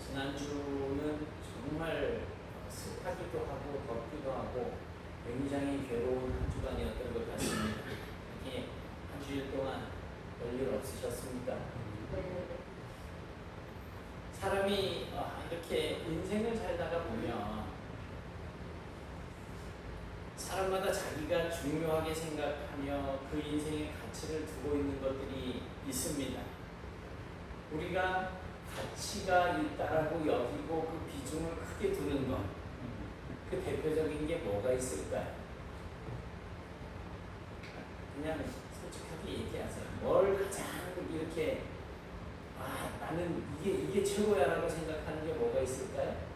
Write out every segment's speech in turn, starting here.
지난주는 정말 습하기도 하고 덥기도 하고 굉장히 괴로운 한 주간이었던 것 같습니다. 특히 한 주일 동안 별일 없으셨습니까? 사람이 이렇게 인생을 살다가 보면 사람마다 자기가 중요하게 생각하며 그 인생의 가치를 두고 있는 것들이 있습니다. 우리가 가치가 있다라고 여기고 그 비중을 크게 두는 것, 그 대표적인 게 뭐가 있을까요? 그냥 솔직하게 얘기하세요. 뭘 가장 이렇게 나는 이게 최고야라고 생각하는 게 뭐가 있을까요?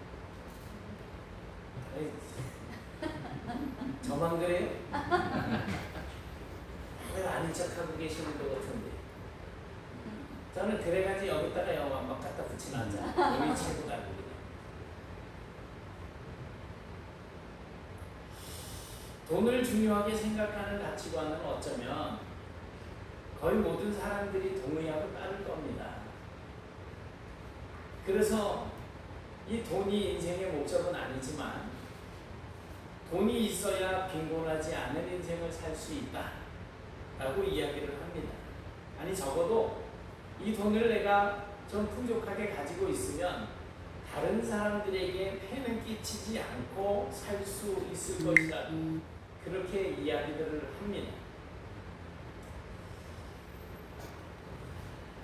저만 그래요? 다들 아닌 척하고 계시는 것 같은데 저는 그래가지고 여기다가 영화 막 갖다 붙이면 안 돼. 우리 최고다. 돈을 중요하게 생각하는 가치관은 어쩌면 거의 모든 사람들이 동의하고 따를 겁니다. 그래서 이 돈이 인생의 목적은 아니지만 돈이 있어야 빈곤하지 않은 인생을 살 수 있다 라고 이야기를 합니다. 아니 적어도 이 돈을 내가 좀 풍족하게 가지고 있으면 다른 사람들에게 폐는 끼치지 않고 살 수 있을 것이다. 그렇게 이야기들을 합니다.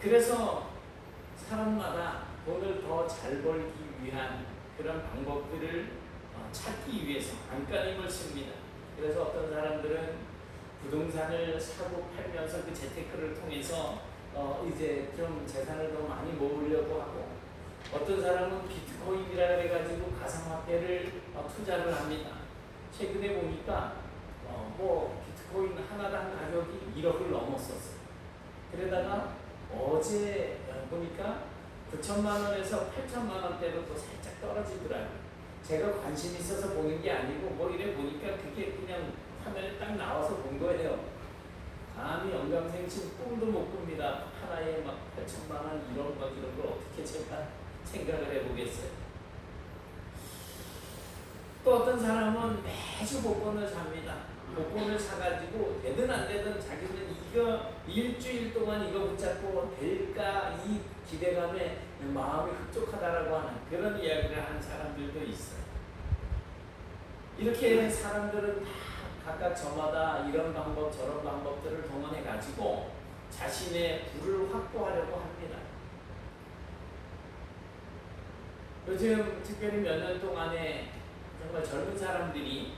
그래서 사람마다 돈을 더 잘 벌기 위한 그런 방법들을 찾기 위해서 안간힘을 씁니다. 그래서 어떤 사람들은 부동산을 사고 팔면서 그 재테크를 통해서 이제 좀 재산을 더 많이 모으려고 하고, 어떤 사람은 비트코인이라 그래가지고 가상화폐를 투자를 합니다. 최근에 보니까 비트코인 하나당 가격이 1억을 넘었었어요. 그러다가 어제 보니까 9천만 원에서 8천만 원대로 또 살짝 떨어지더라고요. 제가 관심 있어서 보는 게 아니고 이래 보니까 그게 그냥 화면에 딱 나와서 본 거예요. 감히 영감생심 꿈도 못 꿉니다. 하나에 막 8천만 원, 1억 막 이런 걸 어떻게 제가 생각을 해보겠어요. 또 어떤 사람은 매주 복권을 삽니다. 복권을 사가지고 되든 안 되든 자기는 이거 일주일 동안 이거 붙잡고 될까, 이 기대감에 마음이 흡족하다라고 하는 그런 이야기를 하는 사람들도 있어요. 이렇게 사람들은 다 각각 저마다 이런 방법 저런 방법들을 동원해 가지고 자신의 부를 확보하려고 합니다. 요즘 특별히 몇 년 동안에 정말 젊은 사람들이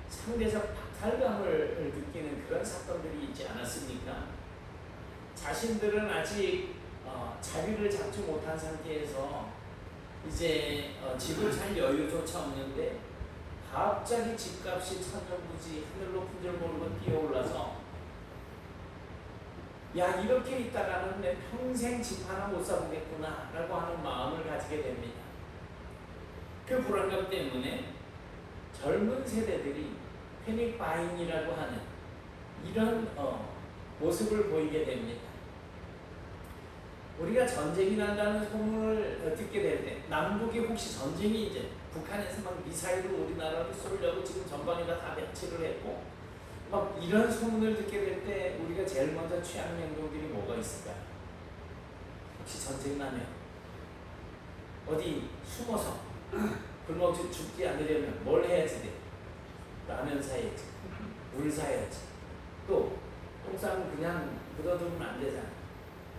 상대적 박탈감을 느끼는 그런 사건들이 있지 않았습니까? 자신들은 아직 자리를 잡지 못한 상태에서 이제 집을 살 여유조차 없는데 갑자기 집값이 천정부지 하늘 높은 줄 모르고 뛰어올라서 야, 이렇게 있다가는 내 평생 집 하나 못 사보겠구나 라고 하는 마음을 가지게 됩니다. 그 불안감 때문에 젊은 세대들이 패닉 바잉이라고 하는 이런 모습을 보이게 됩니다. 우리가 전쟁이 난다는 소문을 듣게 될 때, 남북이 혹시 전쟁이 이제 북한에서 막 미사일로 우리나라를 쏘려고 지금 전방에다 다 배치를 했고 막 이런 소문을 듣게 될 때 우리가 제일 먼저 취하는 행동들이 뭐가 있을까요? 혹시 전쟁 나면 어디 숨어서 굶어 죽지 않으려면 뭘 해야지 돼? 라면 사야지, 물 사야지, 또 똥싸면 그냥 묻어두면 안 되잖아.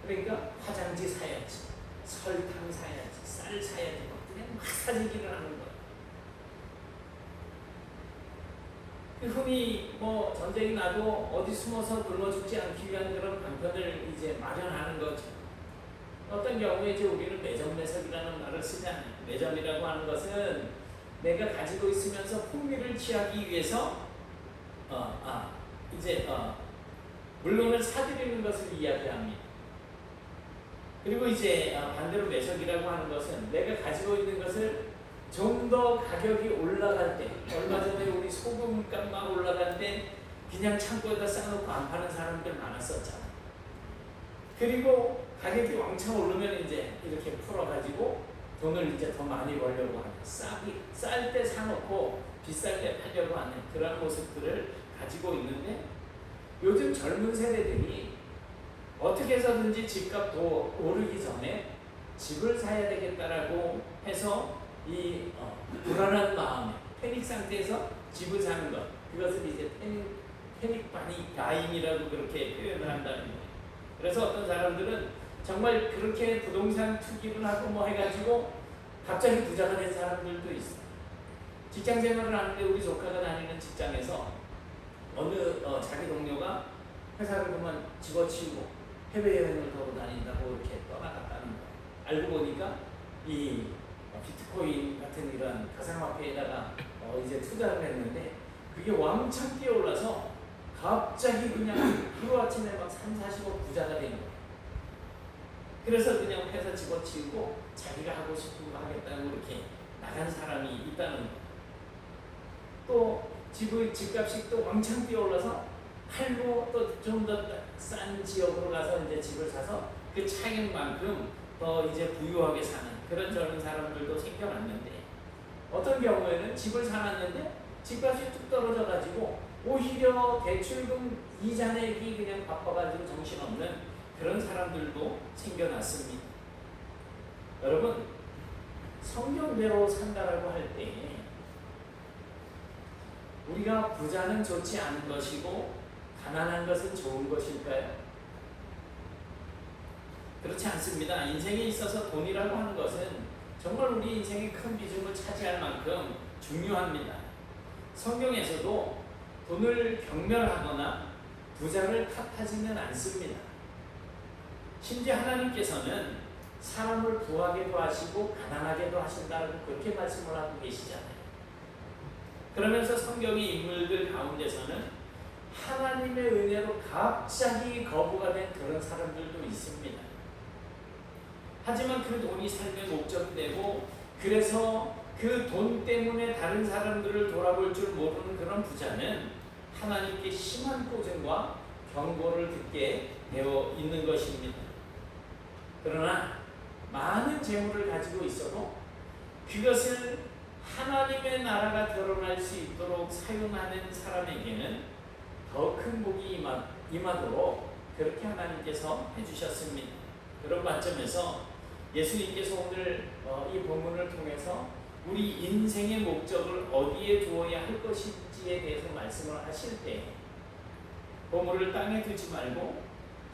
그러니까 화장지 사야지, 설탕 사야지, 쌀 사야지, 그냥 막 사재기를 하는 거야. 흔히 전쟁이 나도 어디 숨어서 굶어 죽지 않기 위한 그런 방편을 이제 마련하는 거죠. 어떤 경우에 이제 우리는 매점매석이라는 말을 쓰잖아요. 매점이라고 하는 것은 내가 가지고 있으면서 풍미를 취하기 위해서 물건을 사들이는 것을 이야기합니다. 그리고 이제 반대로 매석이라고 하는 것은 내가 가지고 있는 것을 좀 더 가격이 올라갈 때, 얼마 전에 우리 소금값 막 올라갈 때 그냥 창고에다 쌓아놓고 안 파는 사람들 많았었잖아. 그리고 가격이 왕창 오르면 이제 이렇게 풀어가지고 돈을 이제 더 많이 벌려고 하는, 쌀 때 사놓고 비쌀 때 팔려고 하는 그런 모습들을 가지고 있는데, 요즘 젊은 세대들이 어떻게 해서든지 집값 더 오르기 전에 집을 사야 되겠다라고 해서 이 불안한 마음에 패닉 상태에서 집을 사는 것, 그것을 이제 패닉 바잉이라고 그렇게 표현을 한다는 거예요. 그래서 어떤 사람들은 정말 그렇게 부동산 투기를 하고 뭐 해가지고 갑자기 부자가 된 사람들도 있어요. 직장 생활을 하는데 우리 조카가 다니는 직장에서 어느 자기 동료가 회사를 그만 집어치우고 해외여행을 하고 다닌다고 이렇게 떠나갔다는 거예요. 알고 보니까 이 비트코인 같은 이런 가상화폐에다가 이제 투자를 했는데 그게 왕창 뛰어올라서 갑자기 그냥 하루아침에 막 3, 40억 부자가 된 거예요. 그래서 그냥 회사 집어치우고 자기가 하고 싶은 거 하겠다고 이렇게 나간 사람이 있다는 거예요. 또 집값이 또 왕창 뛰어올라서 팔고 또 좀 더 싼 지역으로 가서 이제 집을 사서 그 차익만큼 더 이제 부유하게 사는 그런 젊은 사람들도 생겨났는데, 어떤 경우에는 집을 사놨는데 집값이 뚝 떨어져가지고 오히려 대출금 이자 내기 그냥 바빠가지고 정신없는 그런 사람들도 생겨났습니다. 여러분, 성경대로 산다라고 할 때 우리가 부자는 좋지 않은 것이고 가난한 것은 좋은 것일까요? 그렇지 않습니다. 인생에 있어서 돈이라고 하는 것은 정말 우리 인생의 큰 비중을 차지할 만큼 중요합니다. 성경에서도 돈을 경멸하거나 부자를 탓하지는 않습니다. 심지어 하나님께서는 사람을 부하게도 하시고 가난하게도 하신다고 그렇게 말씀을 하고 계시잖아요. 그러면서 성경의 인물들 가운데서는 하나님의 은혜로 갑자기 거부가 된 그런 사람들도 있습니다. 하지만 그 돈이 삶의 목적이 되고, 그래서 그 돈 때문에 다른 사람들을 돌아볼 줄 모르는 그런 부자는 하나님께 심한 꼬증과 경고를 듣게 되어 있는 것입니다. 그러나 많은 재물을 가지고 있어도 그것을 하나님의 나라가 드러날 수 있도록 사용하는 사람에게는 더 큰 복이 임하도록 그렇게 하나님께서 해주셨습니다. 그런 관점에서 예수님께서 오늘 이 본문을 통해서 우리 인생의 목적을 어디에 두어야 할 것인지에 대해서 말씀을 하실 때 보물을 땅에 두지 말고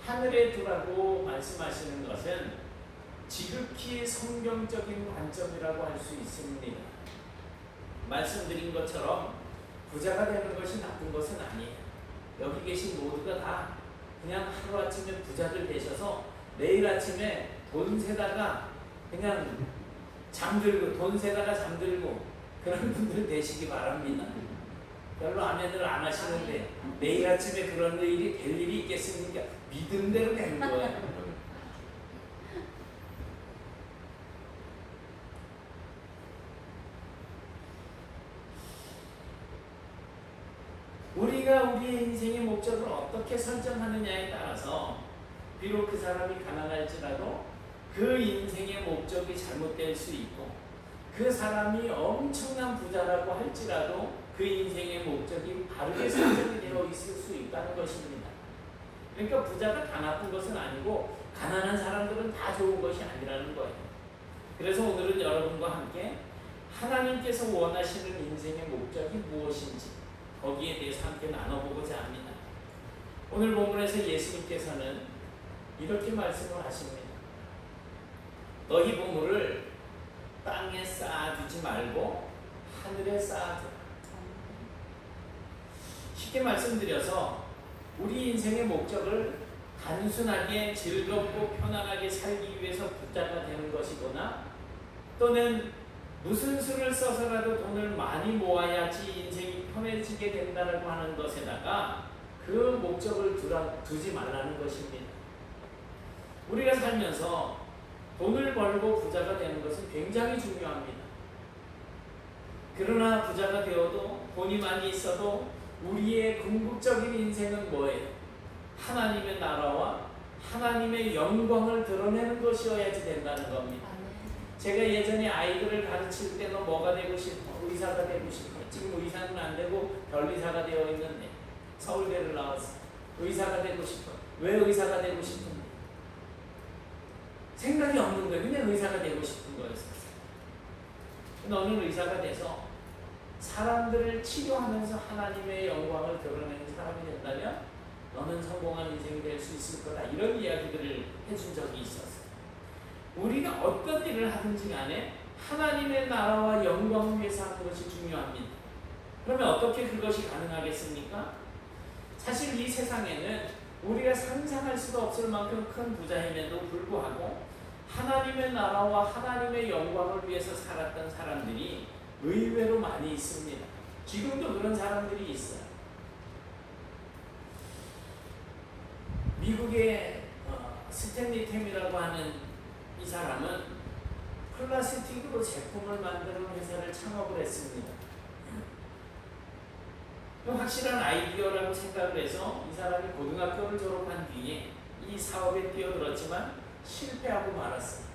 하늘에 두라고 말씀하시는 것은 지극히 성경적인 관점이라고 할 수 있습니다. 말씀드린 것처럼 부자가 되는 것이 나쁜 것은 아니에요. 여기 계신 모두가 다 그냥 하루아침에 부자들 되셔서 내일 아침에 돈 세다가 그냥 잠들고 그런 분들 되시기 바랍니다. 별로 아멘을 안 하시는데 내일 아침에 그런 일이 될 일이 있겠습니까? 믿음대로 되는 거예요. 우리가 우리의 인생의 목적을 어떻게 설정하느냐에 따라서 비록 그 사람이 가난할지라도 그 인생의 목적이 잘못될 수 있고, 그 사람이 엄청난 부자라고 할지라도 그 인생의 목적이 바르게 설정이 되어 있을 수 있다는 것입니다. 그러니까 부자가 다 나쁜 것은 아니고 가난한 사람들은 다 좋은 것이 아니라는 거예요. 그래서 오늘은 여러분과 함께 하나님께서 원하시는 인생의 목적이 무엇인지 거기에 대해서 함께 나눠보고자 합니다. 오늘 본문에서 예수님께서는 이렇게 말씀을 하십니다. 너희 보물을 땅에 쌓아두지 말고 하늘에 쌓아두라. 쉽게 말씀드려서 우리 인생의 목적을 단순하게 즐겁고 편안하게 살기 위해서 부자가 되는 것이거나, 또는 무슨 수를 써서라도 돈을 많이 모아야지 인생이 편해지게 된다고 하는 것에다가 그 목적을 두지 말라는 것입니다. 우리가 살면서 돈을 벌고 부자가 되는 것은 굉장히 중요합니다. 그러나 부자가 되어도 돈이 많이 있어도 우리의 궁극적인 인생은 뭐예요? 하나님의 나라와 하나님의 영광을 드러내는 것이어야지 된다는 겁니다. 제가 예전에 아이들을 가르칠 때 너 뭐가 되고 싶어? 의사가 되고 싶어. 지금 의사는 안 되고 별의사가 되어 있는데 서울대를 나왔어. 의사가 되고 싶어. 왜 의사가 되고 싶은데? 생각이 없는 거예요. 그냥 의사가 되고 싶은 거였어요. 너는 의사가 돼서 사람들을 치료하면서 하나님의 영광을 드러내는 사람이 된다면 너는 성공한 인생이 될 수 있을 거다. 이런 이야기들을 해준 적이 있었어요. 우리가 어떤 일을 하든지 간에 하나님의 나라와 영광을 위해서 하는 것이 중요합니다. 그러면 어떻게 그것이 가능하겠습니까? 사실 이 세상에는 우리가 상상할 수도 없을 만큼 큰 부자임에도 불구하고 하나님의 나라와 하나님의 영광을 위해서 살았던 사람들이 의외로 많이 있습니다. 지금도 그런 사람들이 있어요. 미국의 스탠리 템이라고 하는 이 사람은 플라스틱으로 제품을 만드는 회사를 창업을 했습니다. 확실한 아이디어라고 생각을 해서 이 사람이 고등학교를 졸업한 뒤에 이 사업에 뛰어들었지만 실패하고 말았어요.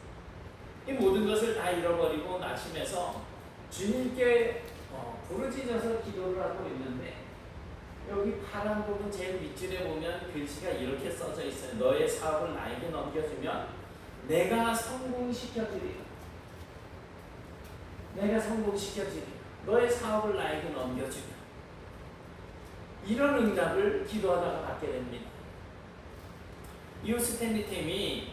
이 모든 것을 다 잃어버리고 낙심해서 주님께 부르짖어서 기도를 하고 있는데 여기 파란 부분 제일 밑줄에 보면 글씨가 이렇게 써져 있어요. 너의 사업을 나에게 넘겨주면 내가 성공시켜주리라. 내가 성공시켜주리라. 너의 사업을 나에게 넘겨주면 이런 응답을 기도하다가 받게 됩니다. 이후 스탠리 템이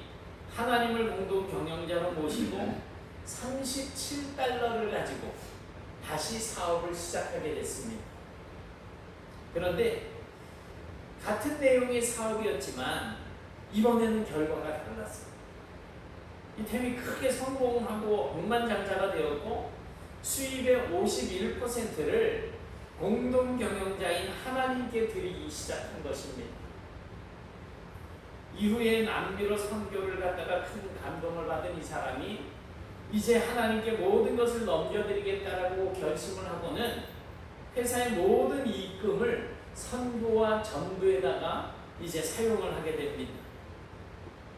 하나님을 공동 경영자로 모시고 37달러를 가지고 다시 사업을 시작하게 됐습니다. 그런데 같은 내용의 사업이었지만 이번에는 결과가 달랐어요. 이 템이 크게 성공하고 억만장자가 되었고 수입의 51%를 공동 경영자인 하나님께 드리기 시작한 것입니다. 이후에 남미로 선교를 갔다가 큰 감동을 받은 이 사람이 이제 하나님께 모든 것을 넘겨드리겠다라고 결심을 하고는 회사의 모든 이익금을 선교와 전도에다가 이제 사용을 하게 됩니다.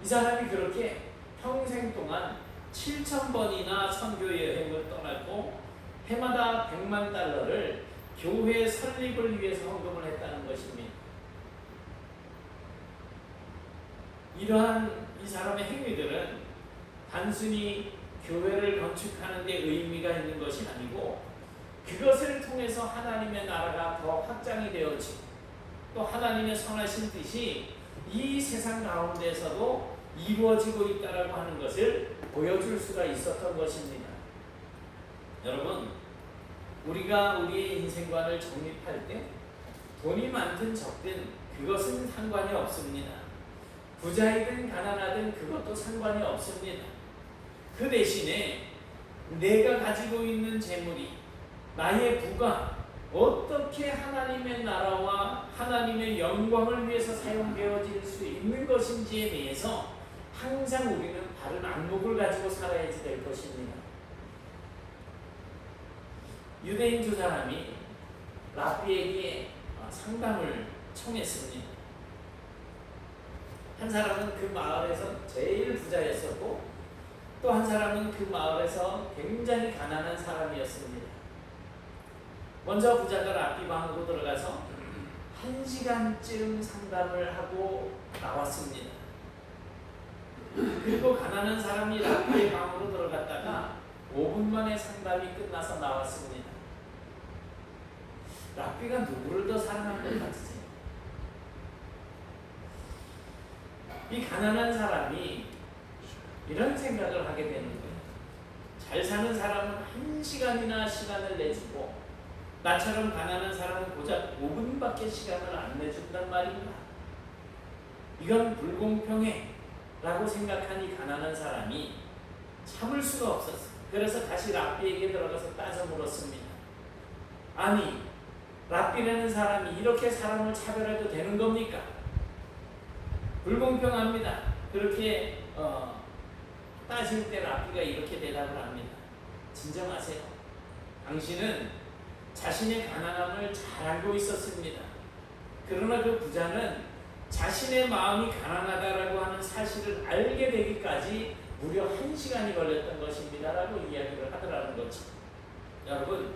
이 사람이 그렇게 평생 동안 7,000번이나 선교 여행을 떠났고 해마다 100만 달러를 교회 설립을 위해서 헌금을 했다는 것입니다. 이러한 이 사람의 행위들은 단순히 교회를 건축하는 데 의미가 있는 것이 아니고 그것을 통해서 하나님의 나라가 더 확장이 되어지고 또 하나님의 선하신 뜻이 이 세상 가운데서도 이루어지고 있다라고 하는 것을 보여줄 수가 있었던 것입니다. 여러분, 우리가 우리의 인생관을 정립할 때 돈이 많든 적든 그것은 상관이 없습니다. 부자이든 가난하든 그것도 상관이 없습니다. 그 대신에 내가 가지고 있는 재물이 나의 부가 어떻게 하나님의 나라와 하나님의 영광을 위해서 사용되어질 수 있는 것인지에 대해서 항상 우리는 바른 안목을 가지고 살아야지 될 것입니다. 유대인 두 사람이 랍비에게 상담을 청했습니다. 한 사람은 그 마을에서 제일 부자였었고 또 한 사람은 그 마을에서 굉장히 가난한 사람이었습니다. 먼저 부자가 랍비 방으로 들어가서 1시간쯤 상담을 하고 나왔습니다. 그리고 가난한 사람이 랍비의 방으로 들어갔다가 5분 만에 상담이 끝나서 나왔습니다. 랍비가 누구를 더 사랑한 것 같으세요? 이 가난한 사람이 이런 생각을 하게 되는 거예요. 잘 사는 사람은 1시간이나 시간을 내주고 나처럼 가난한 사람은 고작 5분밖에 시간을 안 내준단 말입니다. 이건 불공평해 라고 생각한 이 가난한 사람이 참을 수가 없었어요. 그래서 다시 랍비에게 들어가서 따져 물었습니다. 아니, 랍비라는 사람이 이렇게 사람을 차별해도 되는 겁니까? 불공평합니다. 그렇게 따질 때 랍비가 이렇게 대답을 합니다. 진정하세요. 당신은 자신의 가난함을 잘 알고 있었습니다. 그러나 그 부자는 자신의 마음이 가난하다라고 하는 사실을 알게 되기까지 무려 1시간이 걸렸던 것입니다 라고 이야기를 하더라는 거죠. 여러분,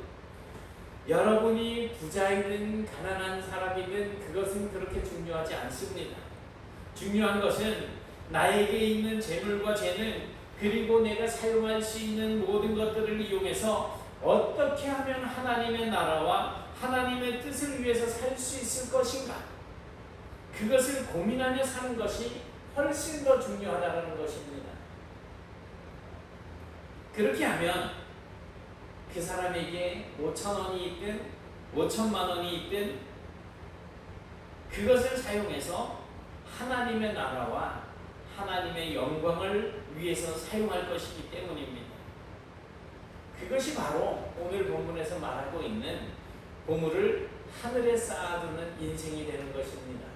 여러분이 부자이든 가난한 사람이든 그것은 그렇게 중요하지 않습니다. 중요한 것은 나에게 있는 재물과 재능, 그리고 내가 사용할 수 있는 모든 것들을 이용해서 어떻게 하면 하나님의 나라와 하나님의 뜻을 위해서 살 수 있을 것인가, 그것을 고민하며 사는 것이 훨씬 더 중요하다는 것입니다. 그렇게 하면 그 사람에게 5,000원이 있든 5,000만 원이 있든 그것을 사용해서 하나님의 나라와 하나님의 영광을 위해서 사용할 것이기 때문입니다. 그것이 바로 오늘 본문에서 말하고 있는 보물을 하늘에 쌓아두는 인생이 되는 것입니다.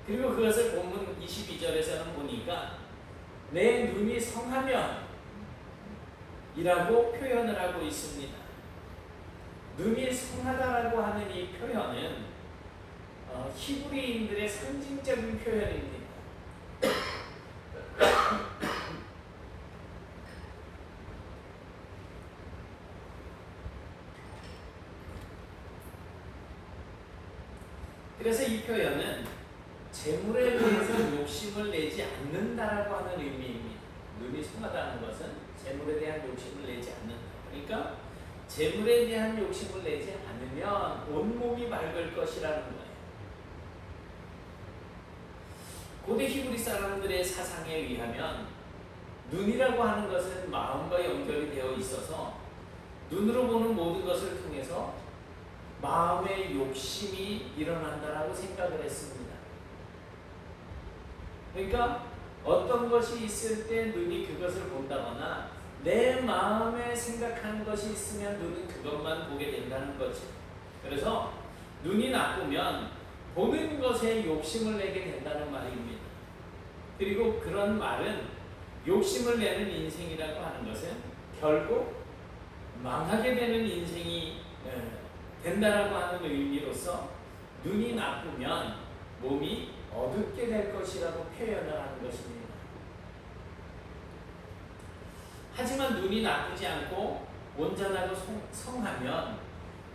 그리고 그것을 본문 22절에서는 보니까 내 눈이 성하면 이라고 표현을 하고 있습니다. 눈이 성하다라고 하는 이 표현은 히브리인들의 상징적인 표현입니다. 그래서 이 표현은 재물에 대해서 욕심을 내지 않는다라고 하는 의미입니다. 눈이 성하다는 것은 재물에 대한 욕심을 내지 않는다. 그러니까 재물에 대한 욕심을 내지 않으면 온몸이 맑을 것이라는 거예요. 고대 히브리 사람들의 사상에 의하면 눈이라고 하는 것은 마음과 연결이 되어 있어서 눈으로 보는 모든 것을 통해서 마음의 욕심이 일어난다라고 생각을 했습니다. 그러니까 어떤 것이 있을 때 눈이 그것을 본다거나 내 마음에 생각하는 것이 있으면 눈은 그것만 보게 된다는 거죠. 그래서 눈이 나쁘면 보는 것에 욕심을 내게 된다는 말입니다. 그리고 그런 말은 욕심을 내는 인생이라고 하는 것은 결국 망하게 되는 인생이 된다라고 하는 의미로서 눈이 나쁘면 몸이 어둡게 될 것이라고 표현을 하는 것입니다. 하지만 눈이 나쁘지 않고 온전하고 성하면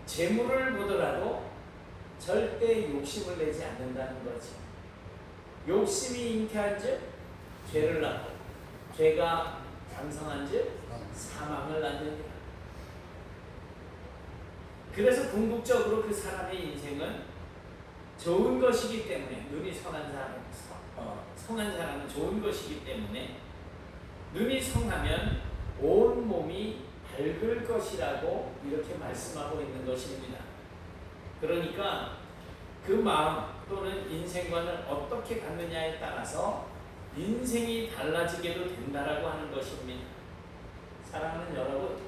재물을 보더라도 절대 욕심을 내지 않는다는 거지. 욕심이 잉태한 즉 죄를 낳고 죄가 장성한 즉 사망을 낳는다. 그래서 궁극적으로 그 사람의 인생은 좋은 것이기 때문에, 눈이 성한 사람은 좋은 것이기 때문에 눈이 성하면 온 몸이 밝을 것이라고 이렇게 말씀하고 있는 것입니다. 그러니까 그 마음 또는 인생관을 어떻게 갖느냐에 따라서 인생이 달라지게도 된다라고 하는 것입니다. 사랑하는 여러분,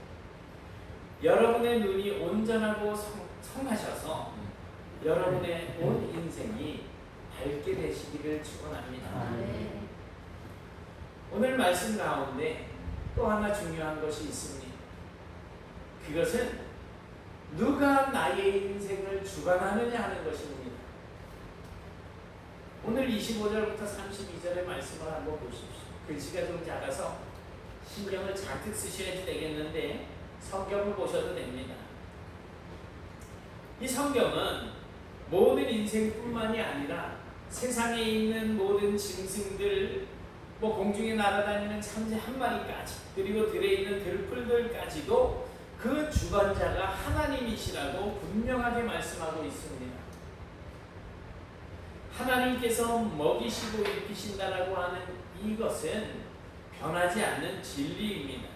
여러분의 눈이 온전하고 성하셔서 여러분의 온 인생이 밝게 되시기를 축원합니다. 오늘 말씀 가운데 또 하나 중요한 것이 있습니다. 그것은 누가 나의 인생을 주관하느냐 하는 것입니다. 오늘 25절부터 32절의 말씀을 한번 보십시오. 글씨가 좀 작아서 신경을 잔뜩 쓰셔야 되겠는데 성경을 보셔도 됩니다. 이 성경은 모든 인생뿐만이 아니라 세상에 있는 모든 짐승들, 공중에 날아다니는 참새 한 마리까지, 그리고 들에 있는 들풀들까지도 그 주관자가 하나님이시라고 분명하게 말씀하고 있습니다. 하나님께서 먹이시고 입히신다라고 하는 이것은 변하지 않는 진리입니다.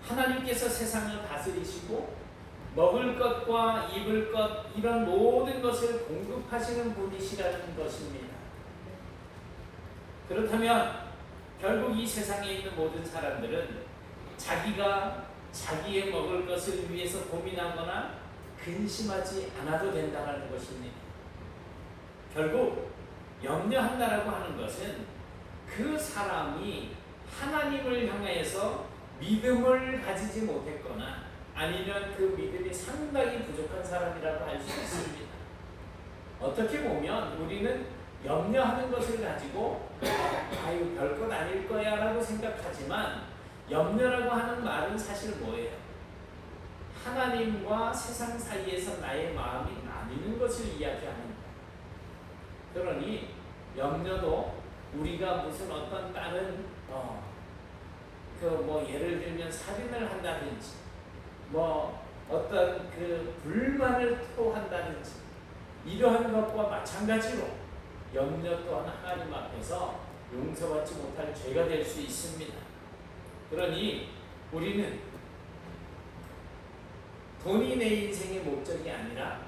하나님께서 세상을 다스리시고 먹을 것과 입을 것, 이런 모든 것을 공급하시는 분이시라는 것입니다. 그렇다면 결국 이 세상에 있는 모든 사람들은 자기가 자기의 먹을 것을 위해서 고민하거나 근심하지 않아도 된다는 것입니다. 결국 염려한다라고 하는 것은 그 사람이 하나님을 향해서 믿음을 가지지 못했거나 아니면 그 믿음이 상당히 부족한 사람이라고 할 수 있습니다. 어떻게 보면 우리는 염려하는 것을 가지고 아유 별것 아닐 거야 라고 생각하지만 염려라고 하는 말은 사실 뭐예요? 하나님과 세상 사이에서 나의 마음이 나뉘는 것을 이야기하는 거예요. 그러니 염려도 우리가 무슨 어떤 다른 예를 들면 살인을 한다든지 어떤 불만을 토한다든지 이러한 것과 마찬가지로 염려 또한 하나님 앞에서 용서받지 못할 죄가 될 수 있습니다. 그러니 우리는 돈이 내 인생의 목적이 아니라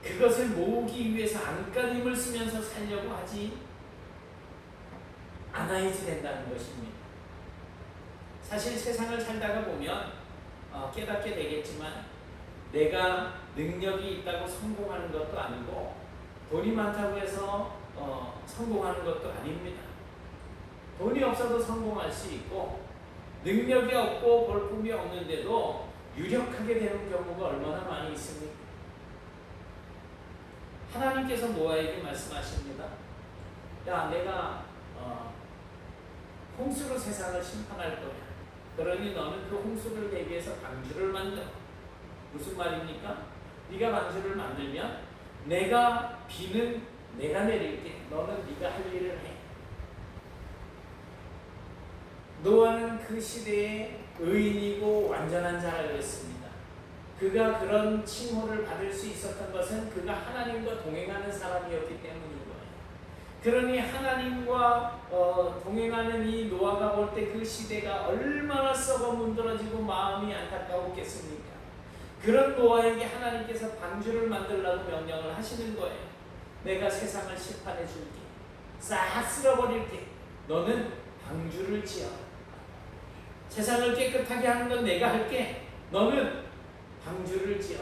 그것을 모으기 위해서 안간힘을 쓰면서 살려고 하지 않아야지 된다는 것입니다. 사실 세상을 살다가 보면 깨닫게 되겠지만 내가 능력이 있다고 성공하는 것도 아니고 돈이 많다고 해서 성공하는 것도 아닙니다. 돈이 없어도 성공할 수 있고 능력이 없고 볼품이 없는데도 유력하게 되는 경우가 얼마나 많이 있습니까? 하나님께서 노아에게 말씀하십니다. 야, 내가 홍수로 세상을 심판할 거야. 그러니 너는 그 홍수를 대비해서 방주를 만들어. 무슨 말입니까? 네가 방주를 만들면 비는 내가 내릴게. 너는 네가 할 일을 해. 노아는 그 시대의 의인이고 완전한 자였습니다. 그가 그런 칭호를 받을 수 있었던 것은 그가 하나님과 동행하는 사람이었기 때문인 거예요. 그러니 하나님과 동행하는 이 노아가 볼 때 그 시대가 얼마나 썩어 문드러지고 마음이 안타까웠겠습니까? 그런 노아에게 하나님께서 방주를 만들라고 명령을 하시는 거예요. 내가 세상을 심판해 줄게. 싹 쓸어버릴게. 너는 방주를 지어. 세상을 깨끗하게 하는 건 내가 할게. 너는 방주를 지어.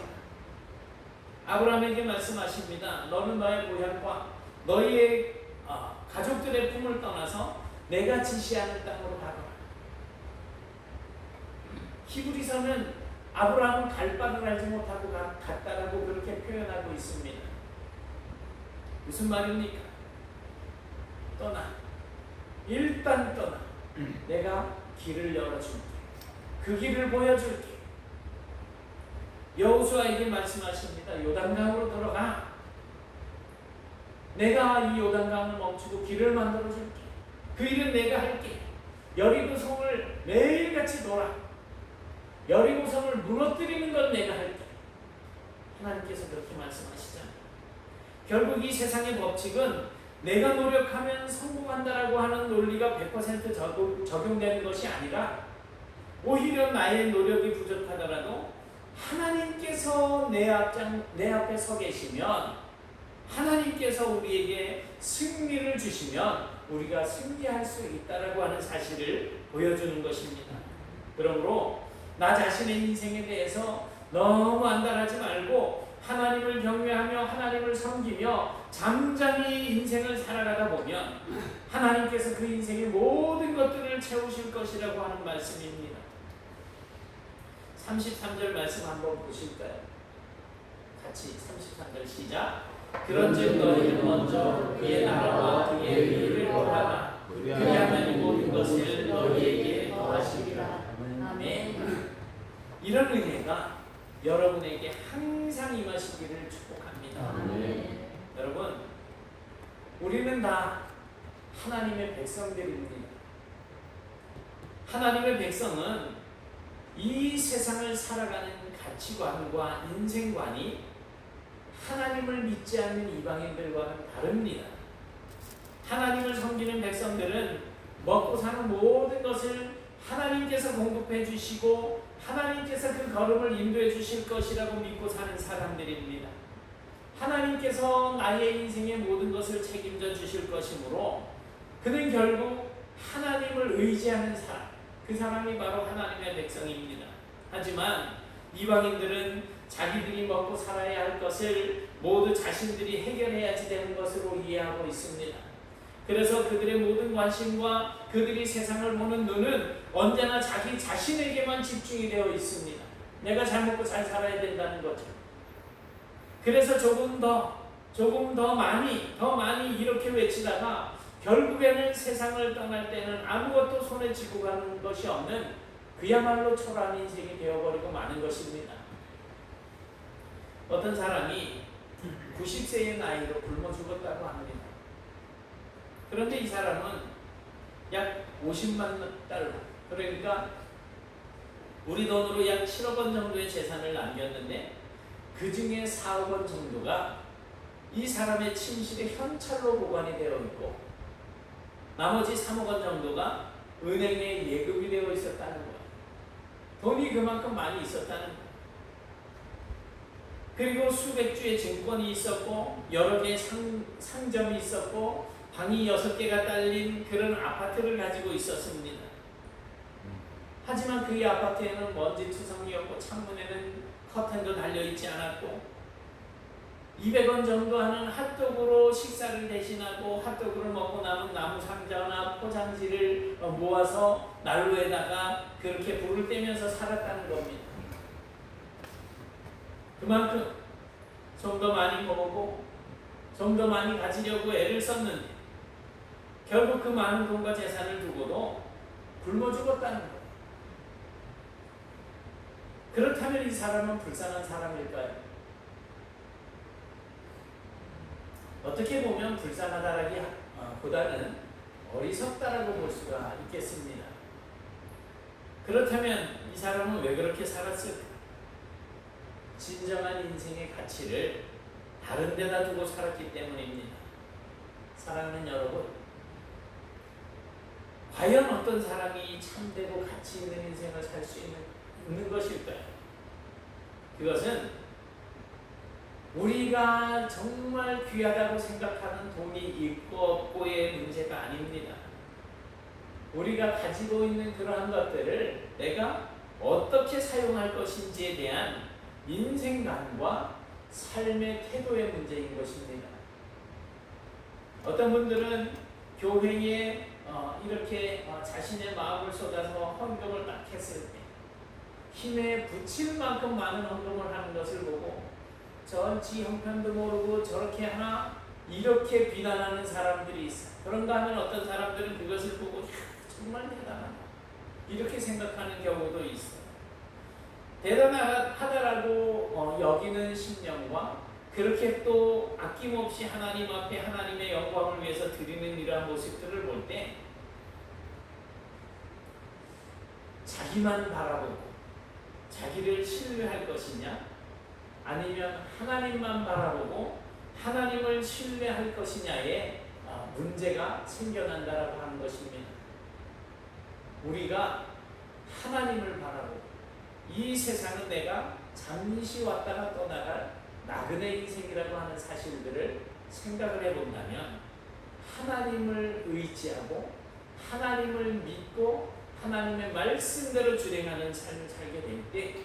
아브라함에게 말씀하십니다. 너는 너의 고향과 너희의 가족들의 품을 떠나서 내가 지시하는 땅으로 가거라. 히브리서는 아브라함은 갈 바를 알지 못하고 갔다라고 그렇게 표현하고 있습니다. 무슨 말입니까? 떠나. 일단 떠나. 내가 길을 열어줄게. 그 길을 보여줄게. 여호수아에게 말씀하십니다. 요단강으로 들어가. 내가 이 요단강을 멈추고 길을 만들어줄게. 그 일은 내가 할게. 여리고성을 매일같이 돌아. 여리고성을 무너뜨리는 건 내가 할게. 하나님께서 그렇게 말씀하시잖아요. 결국 이 세상의 법칙은 내가 노력하면 성공한다라고 하는 논리가 100% 적용되는 것이 아니라 오히려 나의 노력이 부족하더라도 하나님께서 내 앞에 서 계시면 하나님께서 우리에게 승리를 주시면 우리가 승리할 수 있다라고 하는 사실을 보여주는 것입니다. 그러므로 나 자신의 인생에 대해서 너무 안달하지 말고 하나님을 경외하며 하나님을 섬기며 잠잠히 인생을 살아가다 보면 하나님께서 그 인생의 모든 것들을 채우실 것이라고 하는 말씀입니다. 33절 말씀 한번 보실까요? 같이 33절 시작. 그런즉 너희는 먼저 그의 나라와 그의 의를 구하라. 그리하면 이 모든 것을 너희에게 더하시리라. 아멘. 이런 은혜가 여러분에게 항상 임하시기를 축복합니다. 아멘. 여러분, 우리는 다 하나님의 백성들입니다. 하나님의 백성은 이 세상을 살아가는 가치관과 인생관이 하나님을 믿지 않는 이방인들과는 다릅니다. 하나님을 섬기는 백성들은 먹고 사는 모든 것을 하나님께서 공급해 주시고 하나님께서 그 걸음을 인도해 주실 것이라고 믿고 사는 사람들입니다. 하나님께서 나의 인생의 모든 것을 책임져 주실 것이므로 그는 결국 하나님을 의지하는 사람, 그 사람이 바로 하나님의 백성입니다. 하지만 이방인들은 자기들이 먹고 살아야 할 것을 모두 자신들이 해결해야지 되는 것으로 이해하고 있습니다. 그래서 그들의 모든 관심과 그들이 세상을 보는 눈은 언제나 자기 자신에게만 집중이 되어 있습니다. 내가 잘 먹고 잘 살아야 된다는 거죠. 그래서 조금 더 조금 더 많이 이렇게 외치다가 결국에는 세상을 떠날 때는 아무것도 손에 쥐고 가는 것이 없는 그야말로 초라한 인생이 되어버리고 마는 것입니다. 어떤 사람이 90세의 나이로 굶어 죽었다고 합니다. 그런데 이 사람은 약 50만 달러, 그러니까 우리 돈으로 약 7억 원 정도의 재산을 남겼는데 그 중에 4억 원 정도가 이 사람의 침실에 현찰로 보관이 되어 있고 나머지 3억 원 정도가 은행에 예금이 되어 있었다는 거예요. 돈이 그만큼 많이 있었다는 거예요. 그리고 수백 주의 증권이 있었고 여러 개의 상점이 있었고 방이 6개가 딸린 그런 아파트를 가지고 있었습니다. 하지만 그의 아파트에는 먼지투성이었고 창문에는 커튼도 달려있지 않았고 200원 정도 하는 핫도그로 식사를 대신하고 핫도그를 먹고 남은 나무 상자나 포장지를 모아서 난로에다가 그렇게 불을 떼면서 살았다는 겁니다. 그만큼 좀 더 많이 먹고 좀 더 많이 가지려고 애를 썼는데 결국 그 많은 돈과 재산을 두고도 굶어 죽었다는 거예요. 그렇다면 이 사람은 불쌍한 사람일까요? 어떻게 보면 불쌍하다라기보다는 어리석다라고 볼 수가 있겠습니다. 그렇다면 이 사람은 왜 그렇게 살았을까? 진정한 인생의 가치를 다른 데다 두고 살았기 때문입니다. 사랑하는 여러분, 과연 어떤 사람이 참되고 가치 있는 인생을 살 수 있는 것일까요? 그것은 우리가 정말 귀하다고 생각하는 돈이 있고 없고의 문제가 아닙니다. 우리가 가지고 있는 그러한 것들을 내가 어떻게 사용할 것인지에 대한 인생관과 삶의 태도의 문제인 것입니다. 어떤 분들은 교회에 이렇게 자신의 마음을 쏟아서 헌금을 딱 했을 때 힘에 부칠 만큼 많은 헌금을 하는 것을 보고 전지 형편도 모르고 저렇게 하나 이렇게 비난하는 사람들이 있어요. 그런가 하면 어떤 사람들은 그것을 보고 정말 대단하다 이렇게 생각하는 경우도 있어요. 대단하다라고 여기는 심령과 그렇게 또 아낌없이 하나님 앞에 하나님의 영광을 위해서 드리는 이러한 모습들을 볼 때 자기만 바라보고 자기를 신뢰할 것이냐 아니면 하나님만 바라보고 하나님을 신뢰할 것이냐에 문제가 생겨난다라고 하는 것입니다. 우리가 하나님을 바라보고 이 세상은 내가 잠시 왔다가 떠나갈 나그네 인생이라고 하는 사실들을 생각을 해본다면 하나님을 의지하고 하나님을 믿고 하나님의 말씀대로 준행하는 삶을 살게 될 때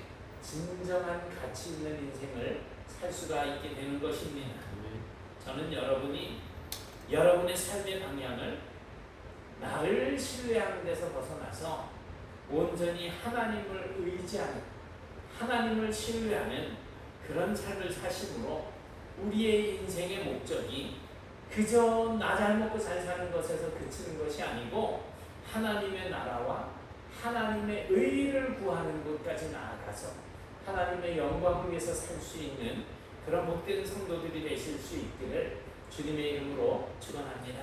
진정한 가치 있는 인생을 살 수가 있게 되는 것입니다. 저는 여러분이 여러분의 삶의 방향을 나를 신뢰하는 데서 벗어나서 온전히 하나님을 의지하는 하나님을 신뢰하는 그런 삶을 사심으로 우리의 인생의 목적이 그저 나 잘 먹고 잘 사는 것에서 그치는 것이 아니고 하나님의 나라와 하나님의 의를 구하는 곳까지 나아가서 하나님의 영광을 위해서 살 수 있는 그런 복된 성도들이 되실 수 있기를 주님의 이름으로 축원합니다.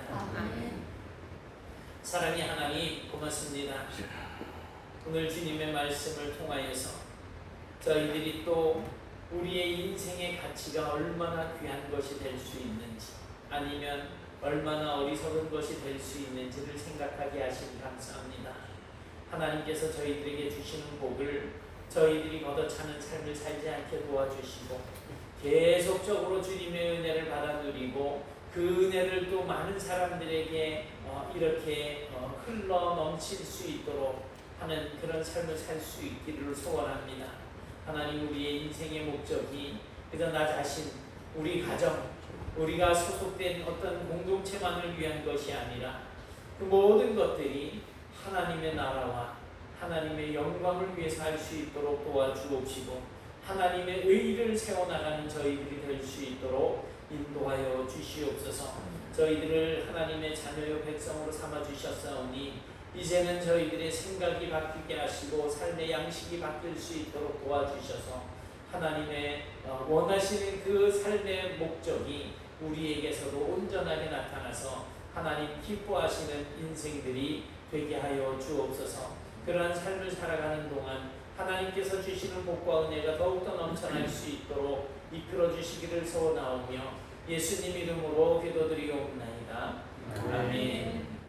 사랑의 하나님 고맙습니다. 오늘 주님의 말씀을 통하여서 저희들이 또 우리의 인생의 가치가 얼마나 귀한 것이 될 수 있는지 아니면 얼마나 어리석은 것이 될 수 있는지를 생각하게 하시니 감사합니다. 하나님께서 저희들에게 주시는 복을 저희들이 걷어차는 삶을 살지 않게 도와주시고 계속적으로 주님의 은혜를 받아 누리고 그 은혜를 또 많은 사람들에게 이렇게 흘러 넘칠 수 있도록 하는 그런 삶을 살 수 있기를 소원합니다. 하나님, 우리의 인생의 목적이 그저 나 자신, 우리 가정, 우리가 소속된 어떤 공동체만을 위한 것이 아니라 그 모든 것들이 하나님의 나라와 하나님의 영광을 위해서 할 수 있도록 도와주옵시고 하나님의 의를 세워나가는 저희들이 될 수 있도록 인도하여 주시옵소서. 저희들을 하나님의 자녀요 백성으로 삼아 주셨사오니 이제는 저희들의 생각이 바뀌게 하시고 삶의 양식이 바뀔 수 있도록 도와주셔서 하나님의 원하시는 그 삶의 목적이 우리에게서도 온전하게 나타나서 하나님 기뻐하시는 인생들이 되게 하여 주옵소서. 그러한 삶을 살아가는 동안 하나님께서 주시는 복과 은혜가 더욱더 넘쳐날 수 있도록 이끌어 주시기를 소원하오며 예수님 이름으로 기도드리옵나이다. 아멘.